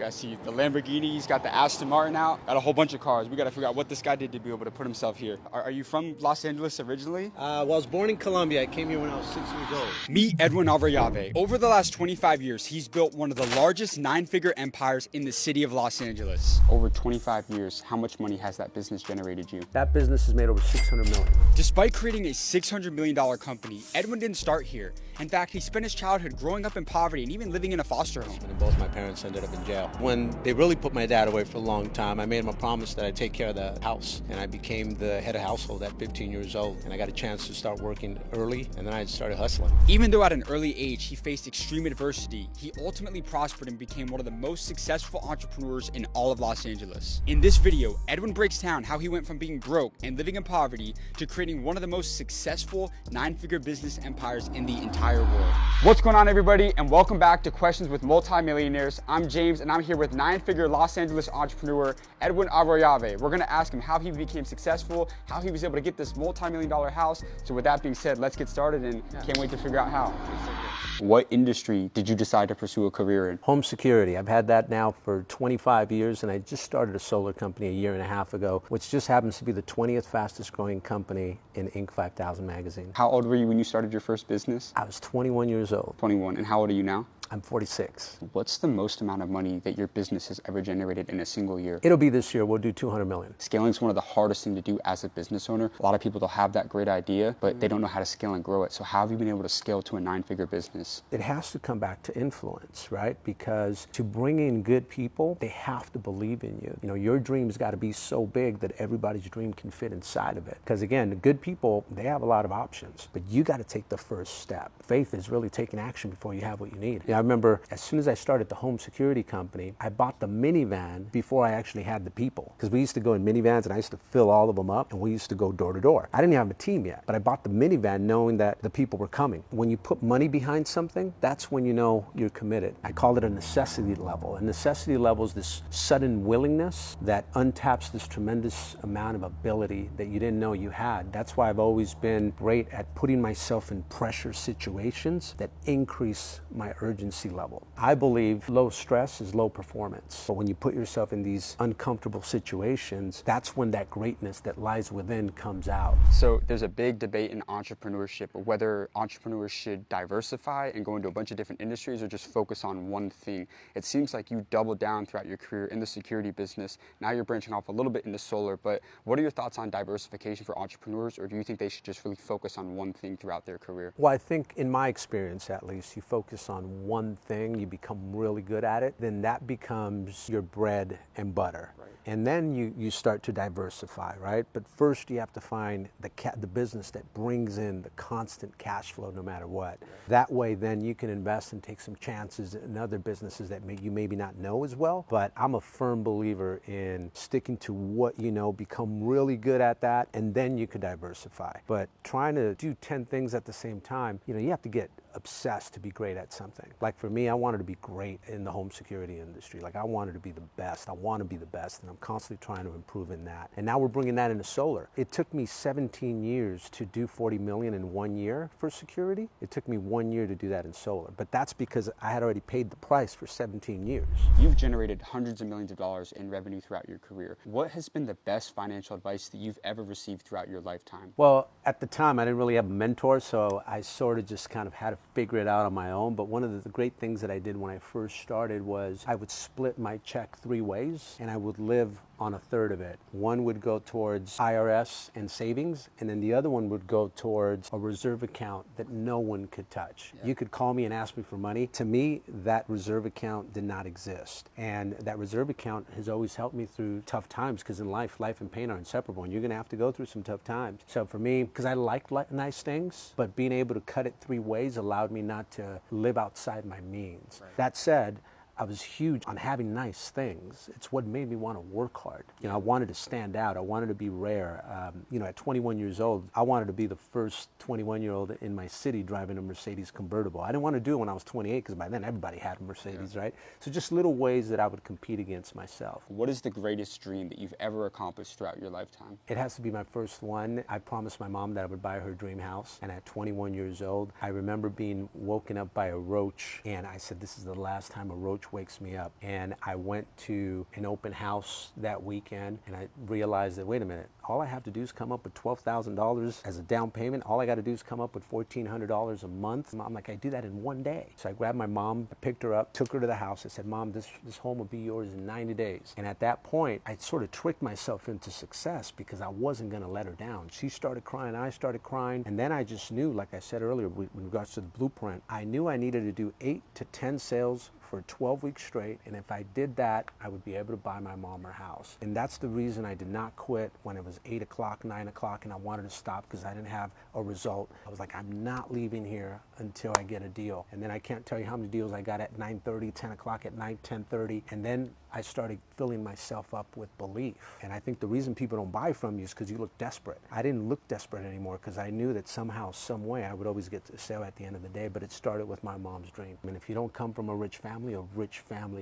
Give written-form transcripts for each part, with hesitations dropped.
I see the Lamborghini, he's got the Aston Martin out, got a whole bunch of cars. We got to figure out what this guy did to be able to put himself here. Are you from Los Angeles originally? Well, I was born in Colombia. I came here when I was 6 years old. Meet Edwin Avrayave. Over the last 25 years, he's built one of the largest nine-figure empires in the city of Los Angeles. Over 25 years, how much money has that business generated you? That business has made over 600 million. Despite creating a $600 million company, Edwin didn't start here. In fact, he spent his childhood growing up in poverty and even living in a foster home. And both my parents ended up in jail. When they really put my dad away for a long time, I made him a promise that I'd take care of the house. And I became the head of household at 15 years old. And I got a chance to start working early, and then I started hustling. Even though at an early age he faced extreme adversity, he ultimately prospered and became one of the most successful entrepreneurs in all of Los Angeles. In this video, Edwin breaks down how he went from being broke and living in poverty to creating one of the most successful nine-figure business empires in the entire world. What's going on, everybody, and welcome back to Questions with Multimillionaires. I'm James, and I'm here with nine-figure Los Angeles entrepreneur Edwin Avrayave. We're going to ask him how he became successful, how he was able to get this multi-million-dollar house. So with that being said, let's get started, and can't wait to figure out how. What industry did you decide to pursue a career in? Home security. I've had that now for 25 years, and I just started a solar company a year and a half ago, which just happens to be the 20th fastest growing company in Inc. 5000 magazine. How old were you when you started your first business? I was 21 years old. 21. And how old are you now? I'm 46. What's the most amount of money that your business has ever generated in a single year? It'll be this year. We'll do 200 million. Scaling is one of the hardest things to do as a business owner. A lot of people, they'll have that great idea, but they don't know how to scale and grow it. So how have you been able to scale to a nine-figure business? It has to come back to influence, right? Because to bring in good people, they have to believe in you. You know, your dream's got to be so big that everybody's dream can fit inside of it. Because again, the good people, they have a lot of options, but you got to take the first step. Faith is really taking action before you have what you need. I remember as soon as I started the home security company, I bought the minivan before I actually had the people. Because we used to go in minivans and I used to fill all of them up, and we used to go door to door. I didn't have a team yet, but I bought the minivan knowing that the people were coming. When you put money behind something, that's when you know you're committed. I call it a necessity level. A necessity level is this sudden willingness that untaps this tremendous amount of ability that you didn't know you had. That's why I've always been great at putting myself in pressure situations that increase my urgency level. I believe low stress is low performance. But when you put yourself in these uncomfortable situations, that's when that greatness that lies within comes out. So there's a big debate in entrepreneurship whether entrepreneurs should diversify and go into a bunch of different industries or just focus on one thing. It seems like you doubled down throughout your career in the security business. Now you're branching off a little bit into solar, but what are your thoughts on diversification for entrepreneurs, or do you think they should just really focus on one thing throughout their career? Well, I think in my experience, at least, you focus on one thing, you become really good at it, then that becomes your bread and butter. Right. And then you start to diversify, right? But first you have to find the business that brings in the constant cash flow no matter what. Right. That way then you can invest and take some chances in other businesses that you maybe not know as well. But I'm a firm believer in sticking to what you know, become really good at that, and then you could diversify. But trying to do 10 things at the same time, you know, you have to get obsessed to be great at something. Like for me, I wanted to be great in the home security industry. Like I wanted to be the best. I want to be the best, and I'm constantly trying to improve in that. And now we're bringing that into solar. It took me 17 years to do 40 million in 1 year for security. It took me 1 year to do that in solar. But that's because I had already paid the price for 17 years. You've generated hundreds of millions of dollars in revenue throughout your career. What has been the best financial advice that you've ever received throughout your lifetime? Well, at the time, I didn't really have a mentor, so I sort of just kind of had to figure it out on my own. But one of the great things that I did when I first started was I would split my check 3 ways, and I would live on a third of it. One would go towards IRS and savings, and then the other one would go towards a reserve account that no one could touch. Yeah. You could call me and ask me for money. To me, that reserve account did not exist. And that reserve account has always helped me through tough times, because in life and pain are inseparable, and you're gonna have to go through some tough times. So for me, because I like nice things, but being able to cut it 3 ways allowed me not to live outside my means. Right. That said, I was huge on having nice things. It's what made me want to work hard. You know, I wanted to stand out. I wanted to be rare. You know, at 21 years old, I wanted to be the first 21-year-old in my city driving a Mercedes convertible. I didn't want to do it when I was 28, because by then everybody had a Mercedes, right? So just little ways that I would compete against myself. What is the greatest dream that you've ever accomplished throughout your lifetime? It has to be my first one. I promised my mom that I would buy her dream house, and at 21 years old, I remember being woken up by a roach, and I said, this is the last time a roach which wakes me up. And I went to an open house that weekend and I realized that, wait a minute, all I have to do is come up with $12,000 as a down payment. All I got to do is come up with $1,400 a month. I'm like, I do that in one day. So I grabbed my mom, I picked her up, took her to the house. I said, Mom, this home will be yours in 90 days. And at that point, I sort of tricked myself into success because I wasn't going to let her down. She started crying, I started crying. And then I just knew, like I said earlier, with regards to the blueprint, I knew I needed to do 8 to 10 sales for 12 weeks straight, and if I did that, I would be able to buy my mom her house. And that's the reason I did not quit when it was 8 o'clock, 9 o'clock, and I wanted to stop because I didn't have a result. I was like, I'm not leaving here until I get a deal. And then I can't tell you how many deals I got at 9:30, 10 o'clock at night, 10:30, and then I started filling myself up with belief. And I think the reason people don't buy from you is because you look desperate. I didn't look desperate anymore because I knew that somehow, some way, I would always get to the sale at the end of the day, but it started with my mom's dream. I mean, if you don't come from a rich family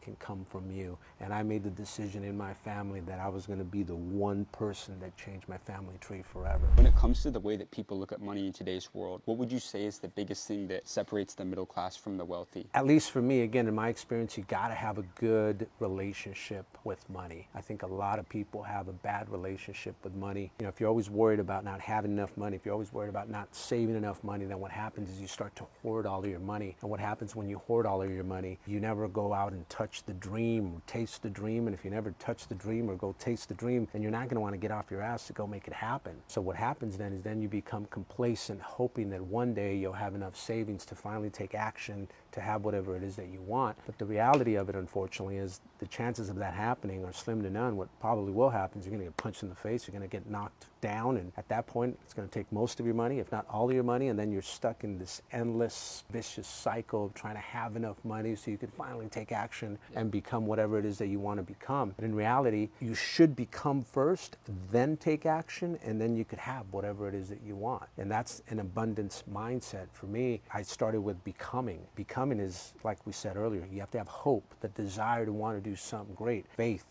can come from you. And I made the decision in my family that I was going to be the one person that changed my family tree forever. When it comes to the way that people look at money in today's world, what would you say is the biggest thing that separates the middle class from the wealthy? At least for me, again, in my experience, you got to have a good relationship with money. I think a lot of people have a bad relationship with money. You know, if you're always worried about not having enough money, if you're always worried about not saving enough money, then what happens is you start to hoard all of your money. And what happens when you hoard all of your money, you never go out and touch the dream or taste the dream. And if you never touch the dream or go taste the dream, then you're not going to want to get off your ass to go make it happen. So what happens then is then you become complacent, hoping that one day you'll have enough savings to finally take action to have whatever it is that you want. But the reality of it, unfortunately, is the chances of that happening are slim to none. What probably will happen is you're going to get punched in the face, you're going to get knocked down, and at that point, it's going to take most of your money, if not all of your money, and then you're stuck in this endless, vicious cycle of trying to have enough money so you can finally take action and become whatever it is that you want to become. But in reality, you should become first, then take action, and then you could have whatever it is that you want. And that's an abundance mindset. For me, I started with becoming. Becoming is, like we said earlier, you have to have hope, the desire to want to do something great, faith,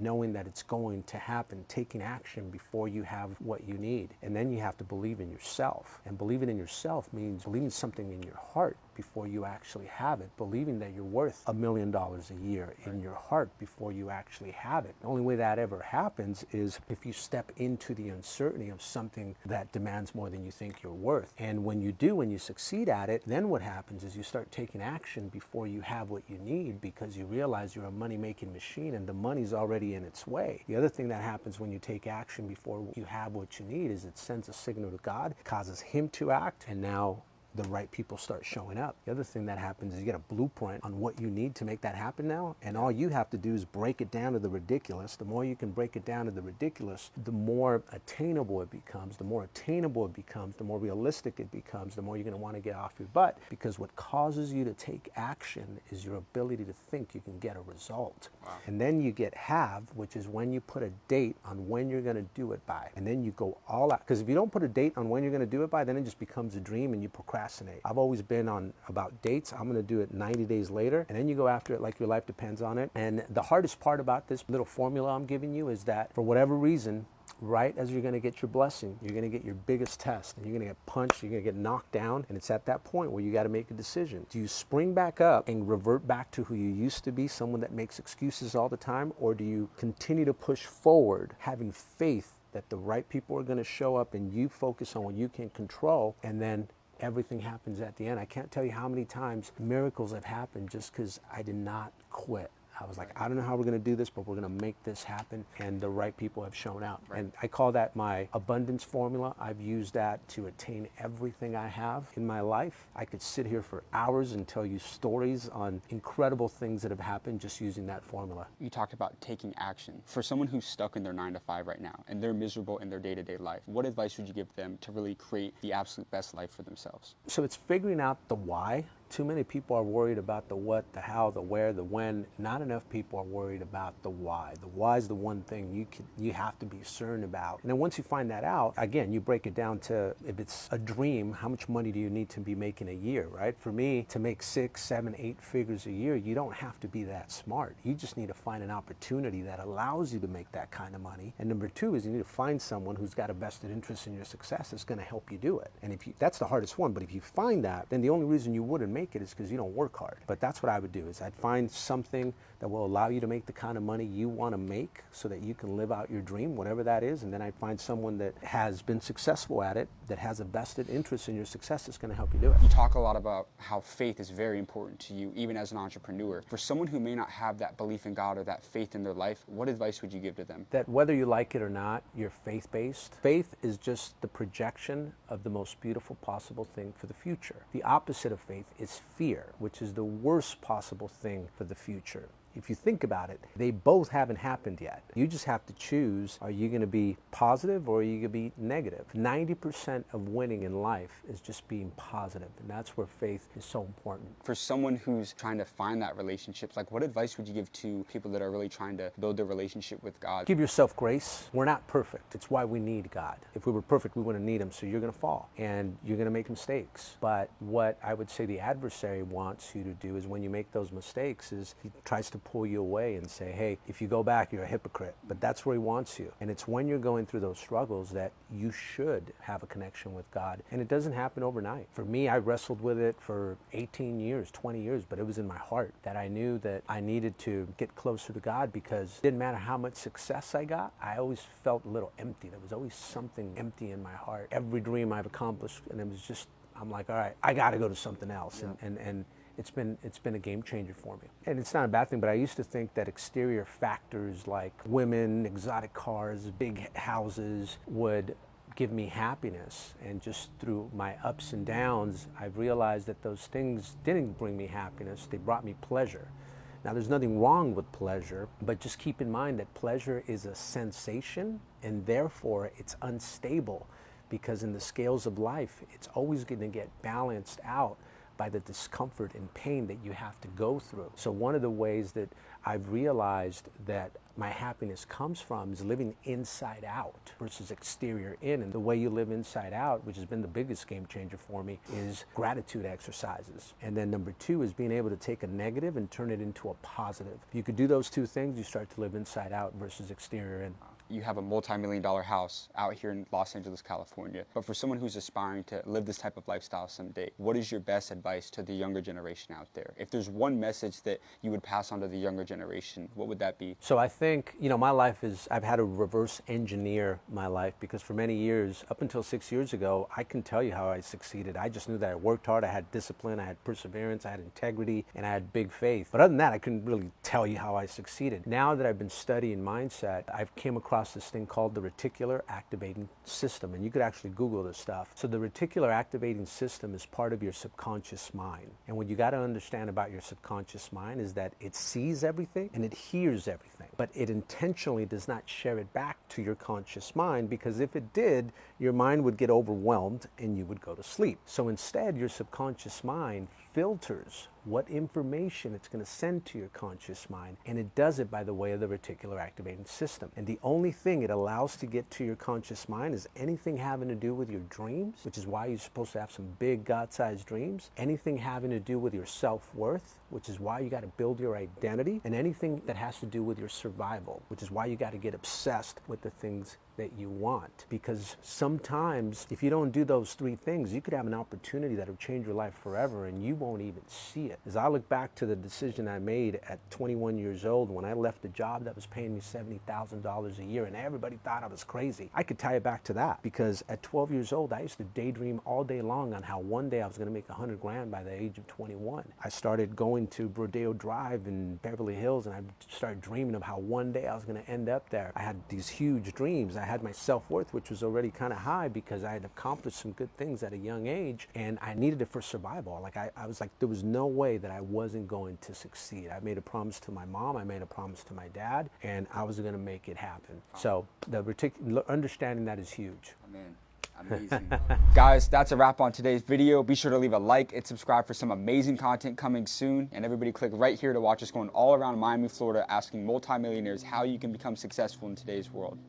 knowing that it's going to happen, taking action before you have what you need. And then you have to believe in yourself. And believing in yourself means believing something in your heart before you actually have it, believing that you're worth $1 million a year in your heart before you actually have it. The only way that ever happens is if you step into the uncertainty of something that demands more than you think you're worth. And when you do, when you succeed at it, then what happens is you start taking action before you have what you need because you realize you're a money-making machine and the money's already in its way. The other thing that happens when you take action before you have what you need is it sends a signal to God, causes Him to act, and now the right people start showing up. The other thing that happens is you get a blueprint on what you need to make that happen now, and all you have to do is break it down to the ridiculous. The more you can break it down to the ridiculous, the more attainable it becomes. The more attainable it becomes, the more realistic it becomes, the more you're going to want to get off your butt, because what causes you to take action is your ability to think you can get a result. Wow. And then you get have, which is when you put a date on when you're going to do it by, and then you go all out. Because if you don't put a date on when you're going to do it by, then it just becomes a dream and you procrastinate. I've always been on about dates. I'm going to do it 90 days later, and then you go after it like your life depends on it. And the hardest part about this little formula I'm giving you is that for whatever reason, right as you're going to get your blessing, you're going to get your biggest test, and you're going to get punched, you're going to get knocked down, and it's at that point where you got to make a decision. Do you spring back up and revert back to who you used to be, someone that makes excuses all the time, or do you continue to push forward, having faith that the right people are going to show up and you focus on what you can control, and then everything happens at the end? I can't tell you how many times miracles have happened just because I did not quit. I was like, I don't know how we're going to do this, but we're going to make this happen. And the right people have shown out. Right. And I call that my abundance formula. I've used that to attain everything I have in my life. I could sit here for hours and tell you stories on incredible things that have happened just using that formula. You talked about taking action. For someone who's stuck in their 9-to-5 right now and they're miserable in their day-to-day life, what advice would you give them to really create the absolute best life for themselves? So it's figuring out the why. Too many people are worried about the what, the how, the where, the when. Not enough people are worried about the why. The why is the one thing you have to be certain about. And then once you find that out, again, you break it down to, if it's a dream, how much money do you need to be making a year, right? For me, to make 6, 7, 8 figures a year, you don't have to be that smart. You just need to find an opportunity that allows you to make that kind of money. And number 2 is you need to find someone who's got a vested interest in your success that's going to help you do it. And that's the hardest one, but if you find that, then the only reason you wouldn't make make it is because you don't work hard. But that's what I would do, is I'd find something that will allow you to make the kind of money you want to make so that you can live out your dream, whatever that is. And then I'd find someone that has been successful at it, that has a vested interest in your success, that's going to help you do it. You talk a lot about how faith is very important to you, even as an entrepreneur. For someone who may not have that belief in God or that faith in their life, what advice would you give to them? That whether you like it or not, you're faith-based. Faith is just the projection of the most beautiful possible thing for the future. The opposite of faith is fear, which is the worst possible thing for the future. If you think about it, they both haven't happened yet. You just have to choose, are you going to be positive or are you going to be negative? 90% of winning in life is just being positive, and that's where faith is so important. For someone who's trying to find that relationship, like what advice would you give to people that are really trying to build their relationship with God? Give yourself grace. We're not perfect. It's why we need God. If we were perfect, we wouldn't need him, so you're going to fall and you're going to make mistakes. But what I would say the adversary wants you to do is when you make those mistakes is he tries to pull you away and say, hey, if you go back, you're a hypocrite. But that's where he wants you. And it's when you're going through those struggles that you should have a connection with God. And it doesn't happen overnight. For me, I wrestled with it for 18 years, 20 years, but it was in my heart that I knew that I needed to get closer to God, because it didn't matter how much success I got, I always felt a little empty. There was always something empty in my heart. Every dream I've accomplished, and it was just, I'm like, all right, I got to go to something else. Yeah. And it's been a game changer for me. And it's not a bad thing, but I used to think that exterior factors like women, exotic cars, big houses would give me happiness. And just through my ups and downs, I've realized that those things didn't bring me happiness, they brought me pleasure. Now, there's nothing wrong with pleasure, but just keep in mind that pleasure is a sensation, and therefore it's unstable, because in the scales of life, it's always going to get balanced out by the discomfort and pain that you have to go through. So one of the ways that I've realized that my happiness comes from is living inside out versus exterior in. And the way you live inside out, which has been the biggest game changer for me, is gratitude exercises. And then number two is being able to take a negative and turn it into a positive. If you could do those two things, you start to live inside out versus exterior in. You have a multi-million-dollar house out here in Los Angeles, California. But for someone who's aspiring to live this type of lifestyle someday, what is your best advice to the younger generation out there? If there's one message that you would pass on to the younger generation, what would that be? So I think, my life is, I've had to reverse engineer my life, because for many years, up until 6 years ago, I can tell you how I succeeded. I just knew that I worked hard, I had discipline, I had perseverance, I had integrity, and I had big faith. But other than that, I couldn't really tell you how I succeeded. Now that I've been studying mindset, I've came across this thing called the reticular activating system, and you could actually Google this stuff. So the reticular activating system is part of your subconscious mind. And what you got to understand about your subconscious mind is that it sees everything and it hears everything, but it intentionally does not share it back to your conscious mind, because if it did, your mind would get overwhelmed and you would go to sleep. So instead, your subconscious mind filters what information it's going to send to your conscious mind, and it does it by the way of the reticular activating system. And the only thing it allows to get to your conscious mind is anything having to do with your dreams, which is why you're supposed to have some big God-sized dreams, anything having to do with your self-worth, which is why you got to build your identity, and anything that has to do with your survival, which is why you got to get obsessed with the things that you want. Because sometimes if you don't do those three things, you could have an opportunity that will change your life forever and you won't even see it. As I look back to the decision I made at 21 years old when I left a job that was paying me $70,000 a year and everybody thought I was crazy, I could tie it back to that, because at 12 years old I used to daydream all day long on how one day I was going to make 100 grand by the age of 21. I started going to Rodeo Drive in Beverly Hills and I started dreaming of how one day I was going to end up there. I had these huge dreams. I had my self-worth, which was already kind of high because I had accomplished some good things at a young age, and I needed it for survival. Like I was like, there was no way that I wasn't going to succeed. I made a promise to my mom, I made a promise to my dad, and I was going to make it happen. So understanding that is huge. Man. Amazing. Guys, that's a wrap on today's video. Be sure to leave a like and subscribe for some amazing content coming soon. And everybody click right here to watch us going all around Miami, Florida, asking multimillionaires how you can become successful in today's world.